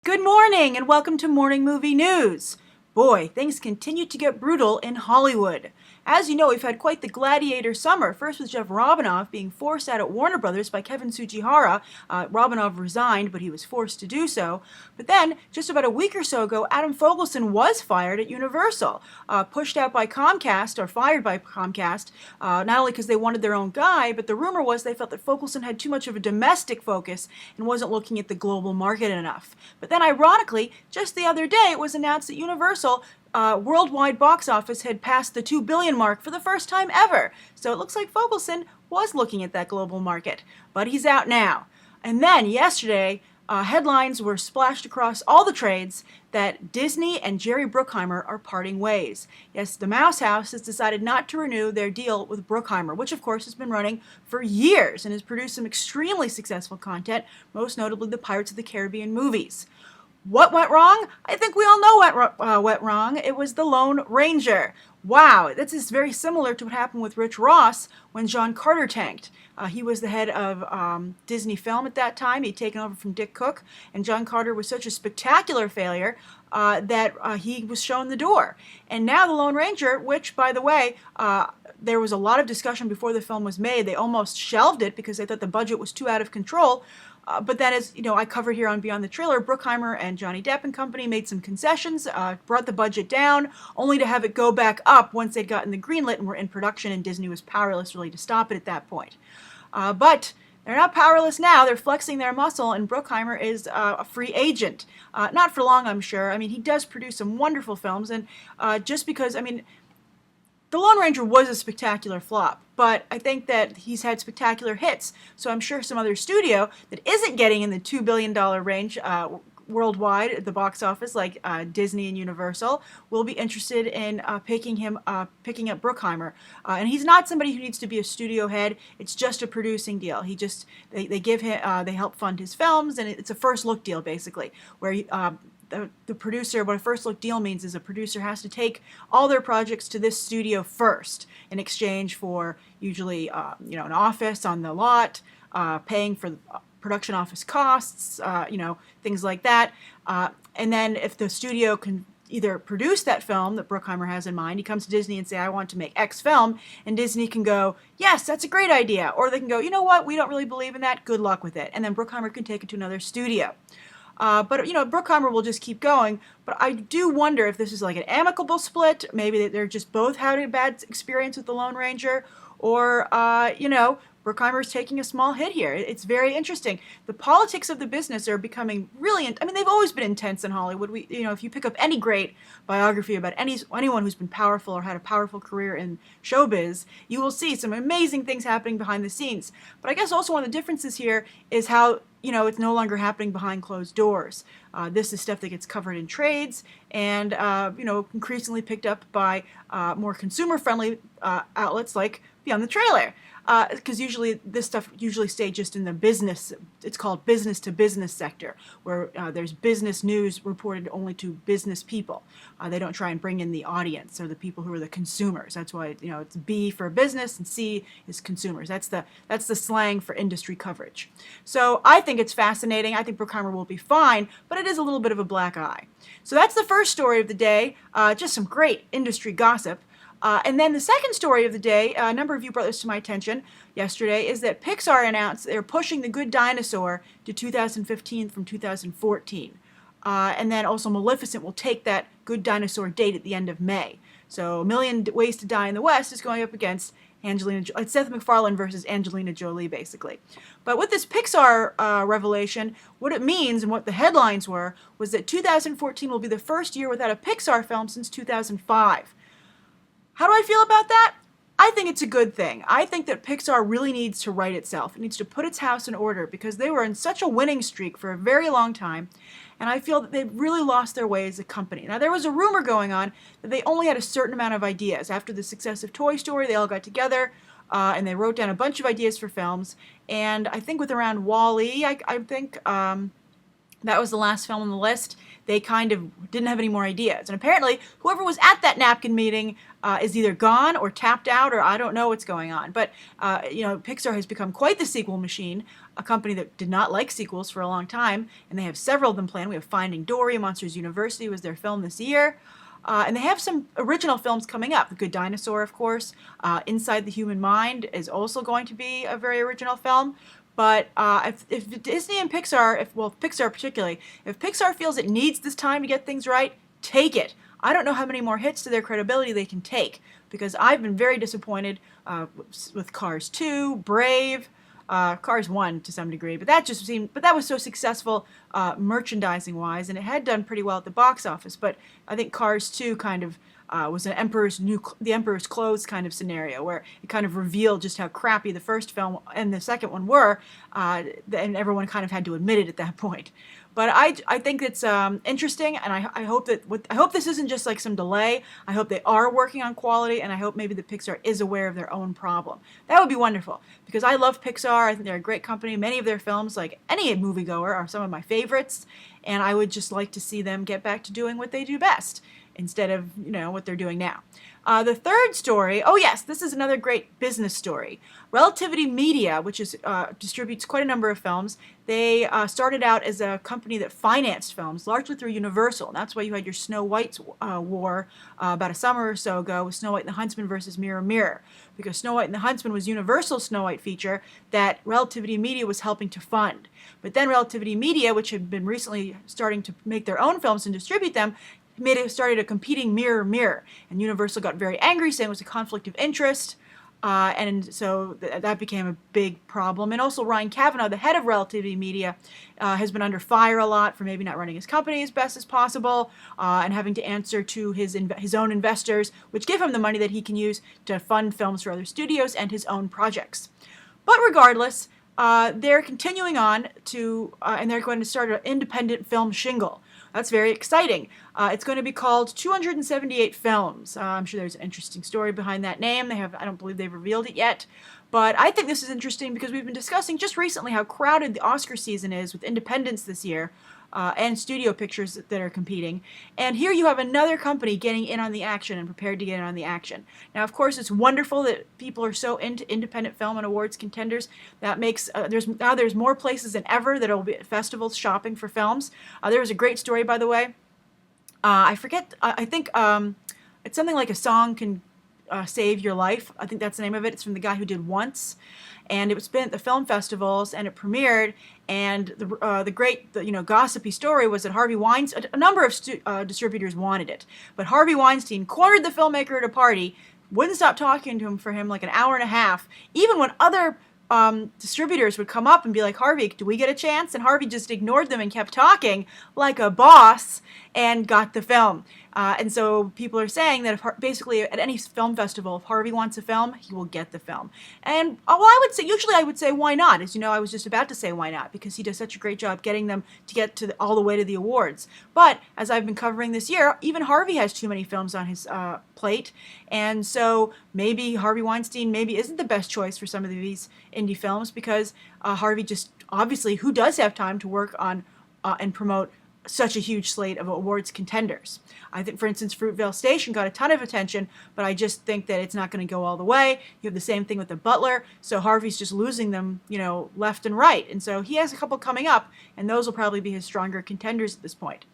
Good morning and welcome to Morning Movie News. Boy, things continue to get brutal in Hollywood. As you know, we've had quite the gladiator summer. First with Jeff Robinov being forced out at Warner Brothers by Kevin Tsujihara. Robinov resigned, but he was forced to do so. But then, just about a week or so ago, Adam Fogelson was fired at Universal. Pushed out by Comcast, or fired by Comcast, not only because they wanted their own guy, but the rumor was they felt that Fogelson had too much of a domestic focus and wasn't looking at the global market enough. But then, ironically, just the other day, it was announced that Universal worldwide box office had passed the 2 billion mark for the first time ever. So it looks like Fogelson was looking at that global market. But he's out now. And then yesterday, headlines were splashed across all the trades that Disney and Jerry Bruckheimer are parting ways. Yes, the Mouse House has decided not to renew their deal with Bruckheimer, which of course has been running for years and has produced some extremely successful content, most notably the Pirates of the Caribbean movies. What went wrong? I think we all know what went wrong. It was the Lone Ranger. Wow, this is very similar to what happened with Rich Ross when John Carter tanked. He was the head of Disney Film at that time. He'd taken over from Dick Cook, and John Carter was such a spectacular failure that he was shown the door. And now the Lone Ranger, which, by the way, there was a lot of discussion before the film was made. They almost shelved it because they thought the budget was too out of control. But then, as you know, I covered here on Beyond the Trailer, Bruckheimer and Johnny Depp and company made some concessions, brought the budget down, only to have it go back up once they'd gotten the greenlit and were in production, and Disney was powerless really to stop it at that point. But they're not powerless now. They're flexing their muscle, and Bruckheimer is a free agent. Not for long, I'm sure. I mean, he does produce some wonderful films, and just because, I mean, The Lone Ranger was a spectacular flop, but I think that he's had spectacular hits, so I'm sure some other studio that isn't getting in the $2 billion range worldwide at the box office, like Disney and Universal, will be interested in picking up Bruckheimer. And he's not somebody who needs to be a studio head. It's just a producing deal. They give him they help fund his films, and it's a first look deal basically, where the producer, what a first look deal means is a producer has to take all their projects to this studio first in exchange for usually an office on the lot, paying for production office costs, things like that. And then if the studio can either produce that film that Bruckheimer has in mind, he comes to Disney and say, I want to make X film, and Disney can go, yes, that's a great idea. Or they can go, you know what, we don't really believe in that, good luck with it. And then Bruckheimer can take it to another studio. But Bruckheimer will just keep going. But I do wonder if this is like an amicable split. Maybe they're just both had a bad experience with the Lone Ranger, or Bruckheimer's taking a small hit here. It's very interesting. The politics of the business are becoming really. I mean, they've always been intense in Hollywood. If you pick up any great biography about anyone who's been powerful or had a powerful career in showbiz, you will see some amazing things happening behind the scenes. But I guess also one of the differences here is how it's no longer happening behind closed doors. This is stuff that gets covered in trades and, increasingly picked up by more consumer-friendly outlets like Beyond the Trailer. Because usually this stuff stays just in the business, it's called business-to-business sector, where there's business news reported only to business people. They don't try and bring in the audience or the people who are the consumers. That's why it's B for business and C is consumers. That's the slang for industry coverage. So I think it's fascinating. I think Bruckheimer will be fine, but it is a little bit of a black eye. So that's the first story of the day. Just some great industry gossip. And then the second story of the day, a number of you brought this to my attention yesterday, is that Pixar announced they're pushing The Good Dinosaur to 2015 from 2014. And then also Maleficent will take that Good Dinosaur date at the end of May. So A Million Ways to Die in the West is going up against it's Seth MacFarlane versus Angelina Jolie, basically. But with this Pixar revelation, what it means and what the headlines were was that 2014 will be the first year without a Pixar film since 2005. How do I feel about that? I think it's a good thing. I think that Pixar really needs to right itself. It needs to put its house in order because they were in such a winning streak for a very long time, and I feel that they've really lost their way as a company. Now, there was a rumor going on that they only had a certain amount of ideas. After the success of Toy Story, they all got together and they wrote down a bunch of ideas for films, and I think with around WALL-E, I think That was the last film on the list. They kind of didn't have any more ideas. And apparently, whoever was at that napkin meeting is either gone or tapped out, or I don't know what's going on. But, Pixar has become quite the sequel machine, a company that did not like sequels for a long time, and they have several of them planned. We have Finding Dory, Monsters University was their film this year. And they have some original films coming up. The Good Dinosaur, of course. Inside the Human Mind is also going to be a very original film. But if Disney and Pixar, Pixar particularly, if Pixar feels it needs this time to get things right, take it. I don't know how many more hits to their credibility they can take, because I've been very disappointed with Cars 2, Brave, Cars 1 to some degree, but that was so successful merchandising-wise, and it had done pretty well at the box office, but I think Cars 2 kind of was the Emperor's Clothes kind of scenario, where it kind of revealed just how crappy the first film and the second one were, and everyone kind of had to admit it at that point. But I think it's interesting, and I hope this isn't just like some delay. I hope they are working on quality, and I hope maybe the Pixar is aware of their own problem. That would be wonderful, because I love Pixar. I think they're a great company. Many of their films, like any moviegoer, are some of my favorites, and I would just like to see them get back to doing what they do best, instead of, what they're doing now. The third story, oh yes, this is another great business story. Relativity Media, which distributes quite a number of films, they started out as a company that financed films, largely through Universal. And that's why you had your Snow White war about a summer or so ago with Snow White and the Huntsman versus Mirror Mirror. Because Snow White and the Huntsman was Universal's Snow White feature that Relativity Media was helping to fund. But then Relativity Media, which had been recently starting to make their own films and distribute them, started a competing Mirror Mirror, and Universal got very angry, saying it was a conflict of interest, and so that became a big problem. And also Ryan Kavanaugh, the head of Relativity Media, has been under fire a lot for maybe not running his company as best as possible, and having to answer to his own investors, which give him the money that he can use to fund films for other studios and his own projects. But regardless, they're continuing on and they're going to start an independent film shingle. That's very exciting. It's going to be called 278 Films. I'm sure there's an interesting story behind that name. I don't believe they've revealed it yet. But I think this is interesting because we've been discussing just recently how crowded the Oscar season is with independents this year, and studio pictures that are competing. And here you have another company getting in on the action and prepared to get in on the action. Now, of course, it's wonderful that people are so into independent film and awards contenders. That makes there's more places than ever that will be at festivals shopping for films. There was a great story, by the way. I forget. I think it's something like A Song Can Save Your Life. I think that's the name of it. It's from the guy who did Once. And it was been at the film festivals, and it premiered. And the great, gossipy story was that Harvey Weinstein, a number of distributors wanted it, but Harvey Weinstein cornered the filmmaker at a party, wouldn't stop talking to him for him like an hour and a half, even when other distributors would come up and be like, Harvey, do we get a chance? And Harvey just ignored them and kept talking like a boss and got the film. And so people are saying that basically at any film festival, if Harvey wants a film, he will get the film. And usually I would say, why not? As you know, I was just about to say why not, because he does such a great job getting them to get all the way to the awards. But as I've been covering this year, even Harvey has too many films on his plate. And so maybe Harvey Weinstein isn't the best choice for some of these indie films, because Harvey just, obviously, who does have time to work on and promote such a huge slate of awards contenders? I think, for instance, Fruitvale Station got a ton of attention, but I just think that it's not going to go all the way. You have the same thing with The Butler, so Harvey's just losing them, left and right. And so he has a couple coming up, and those will probably be his stronger contenders at this point.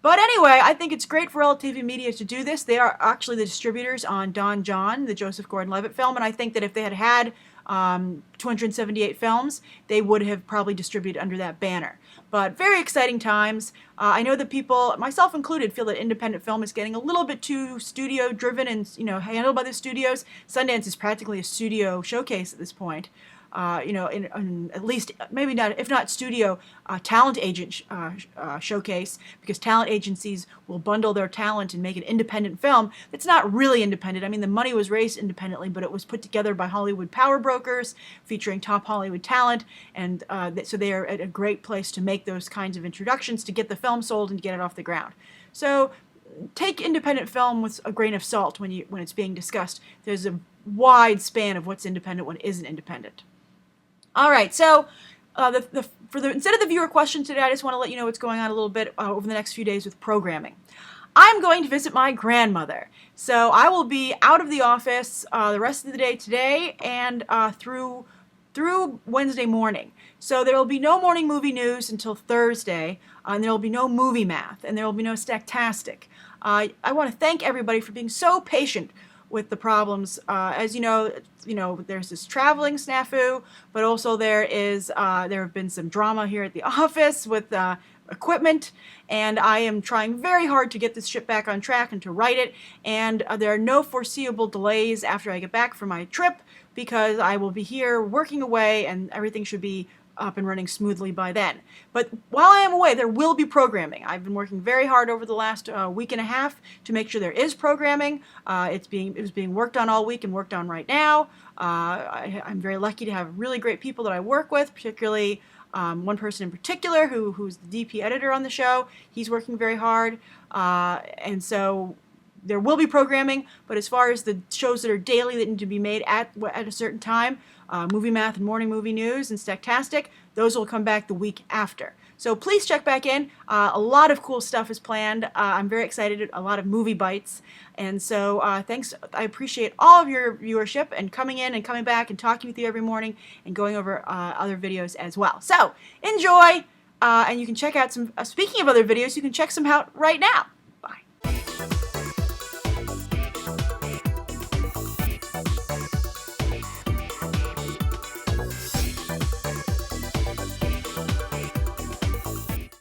But anyway, I think it's great for Relativity Media to do this. They are actually the distributors on Don John, the Joseph Gordon-Levitt film, and I think that if they had 278 films, they would have probably distributed under that banner. But very exciting times. I know that people, myself included, feel that independent film is getting a little bit too studio-driven and handled by the studios. Sundance is practically a studio showcase at this point. In at least, maybe not, if not studio, talent agent showcase, because talent agencies will bundle their talent and make an independent film that's not really independent. I mean, the money was raised independently, but it was put together by Hollywood power brokers featuring top Hollywood talent, and so they are at a great place to make those kinds of introductions to get the film sold and get it off the ground. So take independent film with a grain of salt when it's being discussed. There's a wide span of what's independent, what isn't independent. All right, so instead of the viewer question today, I just want to let you know what's going on a little bit over the next few days with programming. I'm going to visit my grandmother, so I will be out of the office the rest of the day today and through Wednesday morning. So there will be no morning movie news until Thursday, and there will be no movie math, and there will be no Stacktastic. I want to thank everybody for being so patient with the problems. As you know, there's this traveling snafu, but also there have been some drama here at the office with equipment, and I am trying very hard to get this ship back on track and to write it, and there are no foreseeable delays after I get back from my trip, because I will be here working away and everything should be up and running smoothly by then. But while I am away, there will be programming. I've been working very hard over the last week and a half to make sure there is programming. It was being worked on all week and worked on right now. I'm very lucky to have really great people that I work with, particularly one person in particular who's the DP editor on the show. He's working very hard, and so there will be programming, but as far as the shows that are daily that need to be made at a certain time, Movie Math and Morning Movie News and Stacktastic, those will come back the week after. So please check back in. A lot of cool stuff is planned. I'm very excited, a lot of movie bites. And so thanks. I appreciate all of your viewership and coming in and coming back and talking with you every morning and going over other videos as well. So enjoy, and you can check out some, speaking of other videos, you can check some out right now.